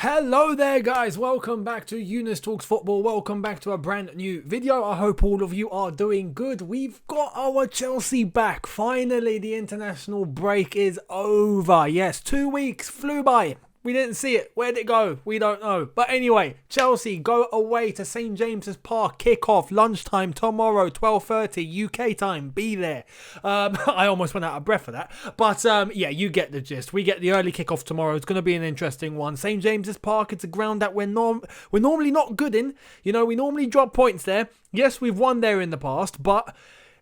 Hello there guys, welcome back to Younes Talks Football, welcome back to a brand new video. I hope all of you are doing good. We've got our Chelsea back. Finally, the international break is over. Yes, 2 weeks flew by. We didn't see it. Where'd it go? We don't know. But anyway, Chelsea go away to St. James's Park. Kick-off lunchtime tomorrow, 12:30 UK time. Be there. I almost went out of breath for that. But yeah, you get the gist. We get the early kick-off tomorrow. It's going to be an interesting one. St. James's Park, it's a ground that we're normally not good in. You know, we normally drop points there. Yes, we've won there in the past, but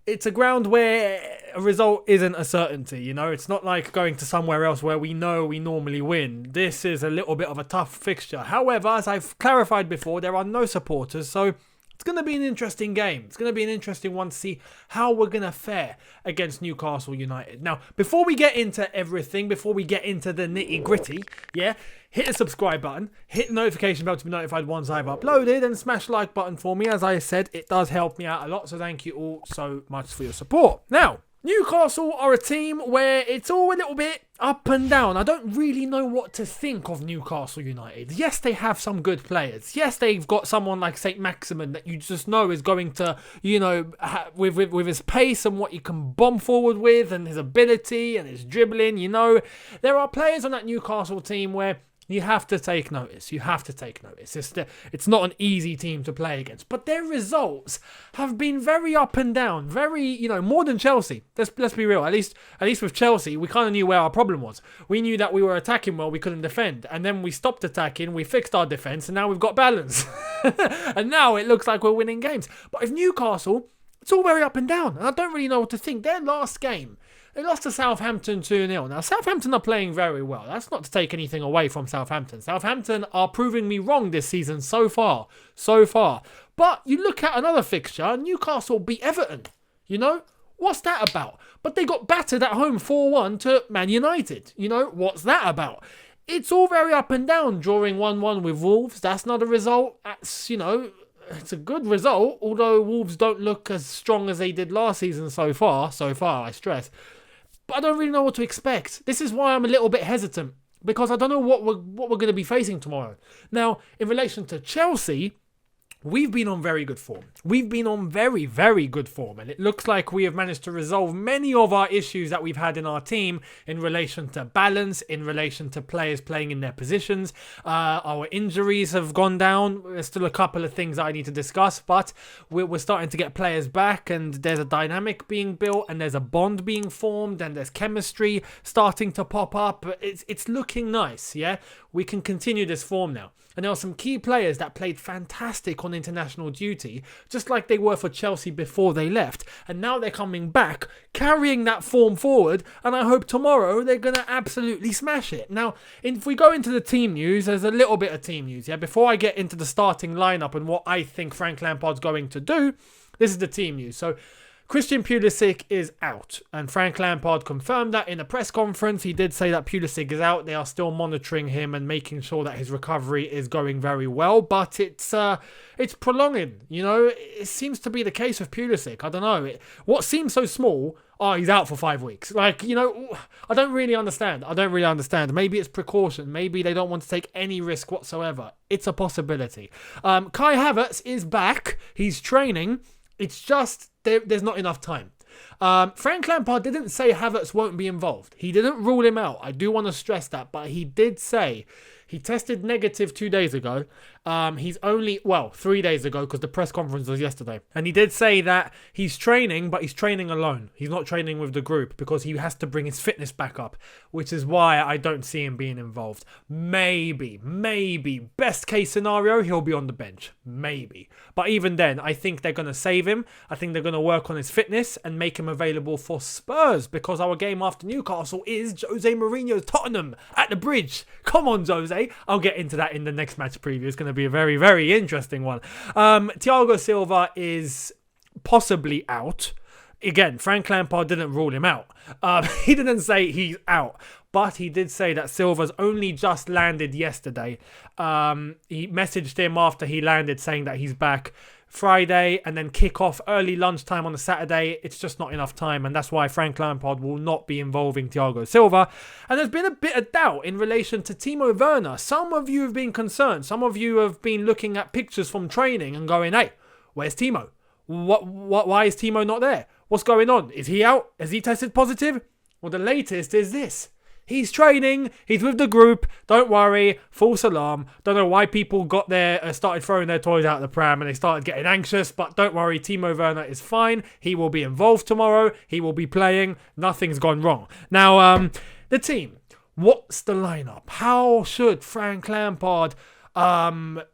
it's a ground where a result isn't a certainty, you know. It's not like going to somewhere else where we know we normally win. This is a little bit of a tough fixture. However, as I've clarified before, there are no supporters, so it's going to be an interesting game. It's going to be an interesting one to see how we're going to fare against Newcastle United. Now, before we get into everything, before we get into the nitty-gritty, yeah, hit the subscribe button, hit the notification bell to be notified once I've uploaded, and smash the like button for me. As I said, it does help me out a lot, so thank you all so much for your support. Now, Newcastle are a team where it's all a little bit up and down. I don't really know what to think of Newcastle United. Yes, they have some good players. Yes, they've got someone like Saint-Maximin that you just know is going to, you know, with his pace and what he can bomb forward with and his ability and his dribbling, you know. There are players on that Newcastle team where you have to take notice. You have to take notice. It's not an easy team to play against. But their results have been very up and down. Very, you know, more than Chelsea. Let's be real. At least with Chelsea, we kind of knew where our problem was. We knew that we were attacking well, we couldn't defend. And then we stopped attacking, we fixed our defence, and now we've got balance. And now it looks like we're winning games. But with Newcastle, it's all very up and down. And I don't really know what to think. Their last game, they lost to Southampton 2-0. Now, Southampton are playing very well. That's not to take anything away from Southampton. Southampton are proving me wrong this season so far. But you look at another fixture, Newcastle beat Everton. You know, what's that about? But they got battered at home 4-1 to Man United. You know, what's that about? It's all very up and down. Drawing 1-1 with Wolves, that's not a result. That's, you know, it's a good result, although Wolves don't look as strong as they did last season so far, I stress. But I don't really know what to expect. This is why I'm a little bit hesitant, because I don't know what we're going to be facing tomorrow. Now, in relation to Chelsea, we've been on very good form. We've been on very, very good form. And it looks like we have managed to resolve many of our issues that we've had in our team in relation to balance, in relation to players playing in their positions. Our injuries have gone down. There's still a couple of things that I need to discuss, but we're starting to get players back, and there's a dynamic being built, and there's a bond being formed, and there's chemistry starting to pop up. It's looking nice, yeah? We can continue this form now. And there are some key players that played fantastic on international duty, just like they were for Chelsea before they left. And now they're coming back, carrying that form forward. And I hope tomorrow they're going to absolutely smash it. Now, if we go into the team news, there's a little bit of team news. Yeah, before I get into the starting lineup and what I think Frank Lampard's going to do, this is the team news. So, Christian Pulisic is out, and Frank Lampard confirmed that in a press conference. He did say that Pulisic is out. They are still monitoring him and making sure that his recovery is going very well, but it's prolonging. You know, it seems to be the case with Pulisic. I don't know. What seems so small, he's out for 5 weeks. Like, you know, I don't really understand. Maybe it's precaution. Maybe they don't want to take any risk whatsoever. It's a possibility. Kai Havertz is back. He's training. It's just there's not enough time. Frank Lampard didn't say Havertz won't be involved. He didn't rule him out. I do want to stress that. But he did say he tested negative 2 days ago. He's only, 3 days ago, because the press conference was yesterday. And he did say that he's training, but he's training alone. He's not training with the group because he has to bring his fitness back up, which is why I don't see him being involved. Maybe, best case scenario, he'll be on the bench. Maybe. But even then, I think they're going to save him. I think they're going to work on his fitness and make him available for Spurs, because our game after Newcastle is Jose Mourinho's Tottenham at the Bridge. Come on, Jose. I'll get into that in the next match preview. It's going to be a very, very interesting one. Thiago Silva is possibly out. Again, Frank Lampard didn't rule him out. He didn't say he's out, but he did say that Silva's only just landed yesterday. He messaged him after he landed saying that he's back. Friday and then kick off early lunchtime on a Saturday, it's just not enough time, and that's why Frank Lampard will not be involving Thiago Silva. And there's been a bit of doubt in relation to Timo Werner. Some of you have been concerned. Some of you have been looking at pictures from training and going, hey, where's Timo? Why is Timo not there? What's going on? Is he out? Has he tested positive? Well, the latest is this. He's training. He's with the group. Don't worry. False alarm. Don't know why people got there, started throwing their toys out of the pram and they started getting anxious. But don't worry. Timo Werner is fine. He will be involved tomorrow. He will be playing. Nothing's gone wrong. Now, the team. What's the lineup? How should Frank Lampard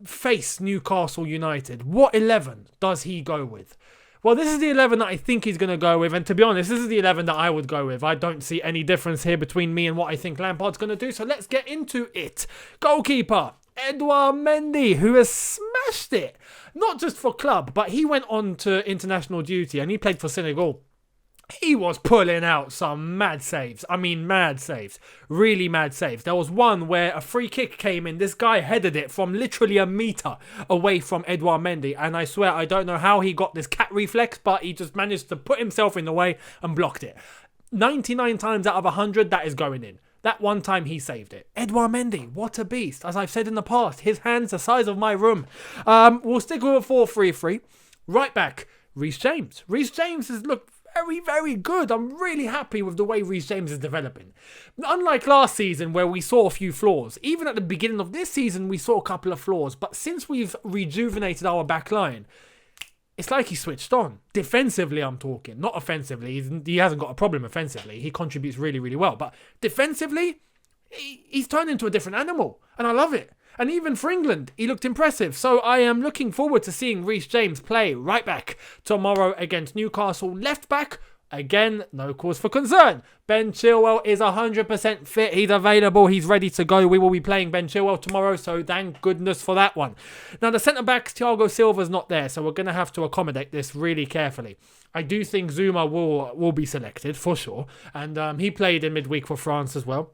face Newcastle United? What 11 does he go with? Well, this is the 11 that I think he's going to go with. And to be honest, this is the 11 that I would go with. I don't see any difference here between me and what I think Lampard's going to do. So let's get into it. Goalkeeper, Edouard Mendy, who has smashed it. Not just for club, but he went on to international duty and he played for Senegal. He was pulling out some mad saves. I mean, mad saves. Really mad saves. There was one where a free kick came in. This guy headed it from literally a metre away from Edouard Mendy. And I swear, I don't know how he got this cat reflex, but he just managed to put himself in the way and blocked it. 99 times out of 100, that is going in. That one time he saved it. Edouard Mendy, what a beast. As I've said in the past, his hands the size of my room. We'll stick with a 4-3-3. Right back, Reece James. Reece James has looked very, very good. I'm really happy with the way Reece James is developing. Unlike last season where we saw a few flaws, even at the beginning of this season we saw a couple of flaws, but since we've rejuvenated our back line, it's like he switched on. Defensively, I'm talking, not offensively. He hasn't got a problem offensively. He contributes really, really well. But defensively, he's turned into a different animal, and I love it. And even for England, he looked impressive. So I am looking forward to seeing Reece James play right back tomorrow against Newcastle. Left back, again, no cause for concern. Ben Chilwell is 100% fit. He's available. He's ready to go. We will be playing Ben Chilwell tomorrow, so thank goodness for that one. Now, the centre-backs, Thiago Silva's not there, so we're going to have to accommodate this really carefully. I do think Zuma will be selected, for sure. And he played in midweek for France as well.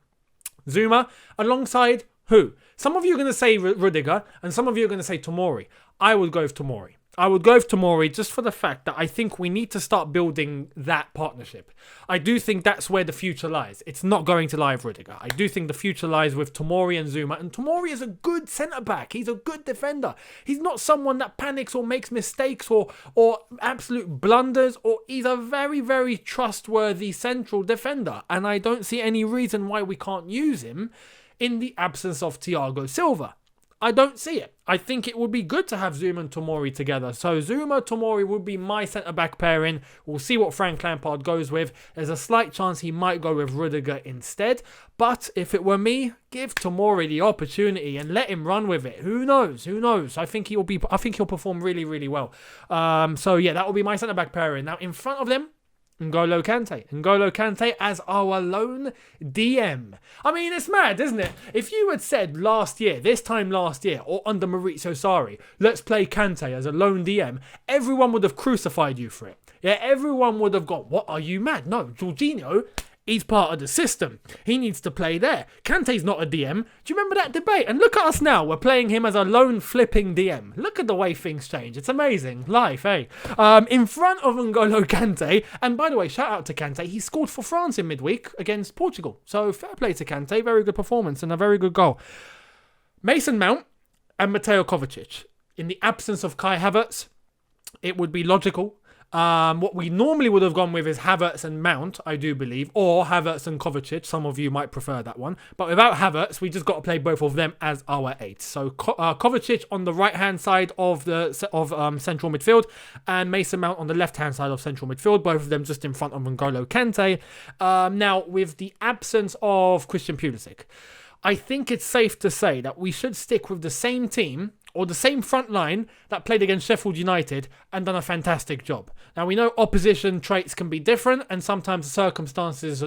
Zuma, alongside who? Some of you are going to say Rudiger, and some of you are going to say Tomori. I would go with Tomori. I would go with Tomori just for the fact that I think we need to start building that partnership. I do think that's where the future lies. It's not going to lie with Rudiger. I do think the future lies with Tomori and Zuma. And Tomori is a good centre-back. He's a good defender. He's not someone that panics or makes mistakes or absolute blunders. Or he's a very, very trustworthy central defender. And I don't see any reason why we can't use him in the absence of Thiago Silva. I don't see it. I think it would be good to have Zuma and Tomori together. So Zuma, Tomori would be my centre-back pairing. We'll see what Frank Lampard goes with. There's a slight chance he might go with Rudiger instead. But if it were me, give Tomori the opportunity and let him run with it. Who knows? Who knows? I think he'll perform really, really well. So yeah, that will be my centre-back pairing. Now in front of them, N'Golo Kante as our lone DM. I mean, it's mad, isn't it? If you had said this time last year, or under Maurizio Sarri, let's play Kante as a lone DM, everyone would have crucified you for it. Yeah, everyone would have gone, what, are you mad? No, Jorginho, he's part of the system. He needs to play there. Kante's not a DM. Do you remember that debate? And look at us now. We're playing him as a lone flipping DM. Look at the way things change. It's amazing. Life, eh? In front of N'Golo Kante. And by the way, shout out to Kante. He scored for France in midweek against Portugal. So fair play to Kante. Very good performance and a very good goal. Mason Mount and Mateo Kovacic. In the absence of Kai Havertz, it would be logical. What we normally would have gone with is Havertz and Mount, I do believe, or Havertz and Kovacic. Some of you might prefer that one. But without Havertz, we just got to play both of them as our eights. So Kovacic on the right-hand side of central midfield and Mason Mount on the left-hand side of central midfield. Both of them just in front of N'Golo Kante. Now, with the absence of Christian Pulisic, I think it's safe to say that we should stick with the same team or the same front line that played against Sheffield United and done a fantastic job. Now, we know opposition traits can be different and sometimes the circumstances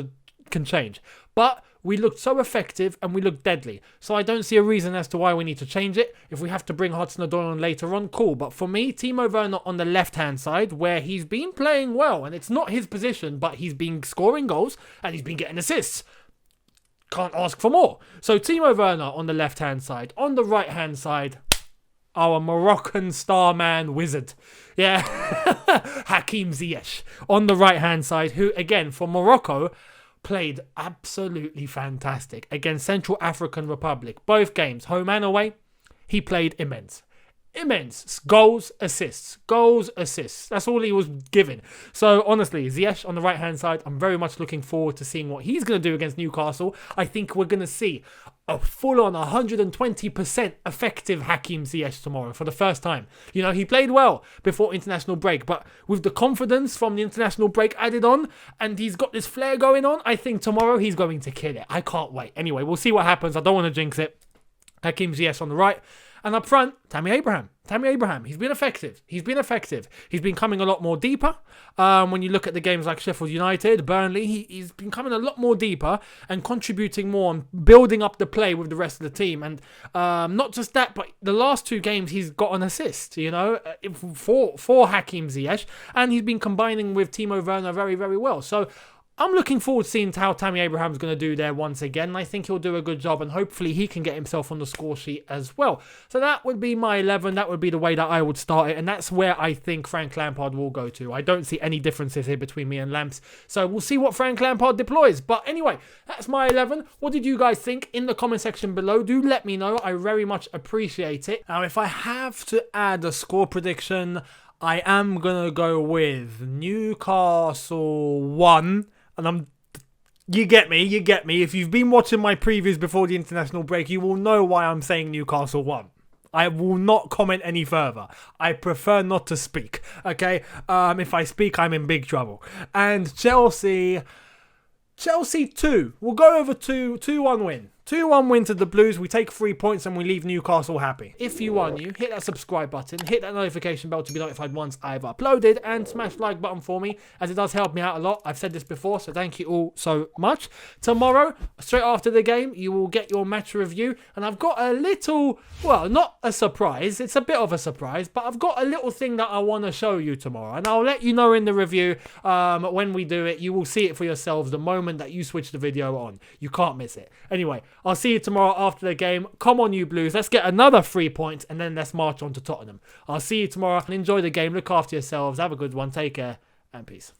can change. But we looked so effective and we looked deadly. So I don't see a reason as to why we need to change it. If we have to bring Hudson-Odoi on later on, cool. But for me, Timo Werner on the left-hand side, where he's been playing well, and it's not his position, but he's been scoring goals and he's been getting assists. Can't ask for more. So Timo Werner on the left-hand side. On the right-hand side, our Moroccan star man wizard. Yeah, Hakim Ziyech on the right-hand side, who, again, for Morocco, played absolutely fantastic against Central African Republic. Both games, home and away, he played immense. Immense. Goals, assists. Goals, assists. That's all he was given. So, honestly, Ziyech on the right-hand side, I'm very much looking forward to seeing what he's going to do against Newcastle. I think we're going to see a full-on 120% effective Hakim Ziyech tomorrow for the first time. You know, he played well before international break, but with the confidence from the international break added on, and he's got this flair going on, I think tomorrow he's going to kill it. I can't wait. Anyway, we'll see what happens. I don't want to jinx it. Hakim Ziyech on the right. And up front, Tammy Abraham. He's been effective. He's been coming a lot more deeper. When you look at the games like Sheffield United, Burnley, he's been coming a lot more deeper and contributing more and building up the play with the rest of the team. And not just that, but the last 2 games he's got an assist, you know, for Hakim Ziyech. And he's been combining with Timo Werner very, very well. So I'm looking forward to seeing how Tammy Abraham's going to do there once again. I think he'll do a good job, and hopefully he can get himself on the score sheet as well. So that would be my 11. That would be the way that I would start it, and that's where I think Frank Lampard will go to. I don't see any differences here between me and Lamps, so we'll see what Frank Lampard deploys. But anyway, that's my 11. What did you guys think in the comment section below? Do let me know. I very much appreciate it. Now, if I have to add a score prediction, I am going to go with Newcastle 1. And you get me. If you've been watching my previews before the international break, you will know why I'm saying Newcastle 1. I will not comment any further. I prefer not to speak, okay? If I speak, I'm in big trouble. And Chelsea 2. We'll go over 2-1 win. 2-1 win to the Blues. We take 3 points and we leave Newcastle happy. If you are new, hit that subscribe button, hit that notification bell to be notified once I've uploaded, and smash the like button for me, as it does help me out a lot. I've said this before, so thank you all so much. Tomorrow, straight after the game, you will get your match review, and I've got a little, well, not a surprise, it's a bit of a surprise, but I've got a little thing that I want to show you tomorrow, and I'll let you know in the review when we do it. You will see it for yourselves the moment that you switch the video on. You can't miss it. Anyway, I'll see you tomorrow after the game. Come on, you Blues. Let's get another 3 points and then let's march on to Tottenham. I'll see you tomorrow and enjoy the game. Look after yourselves. Have a good one. Take care and peace.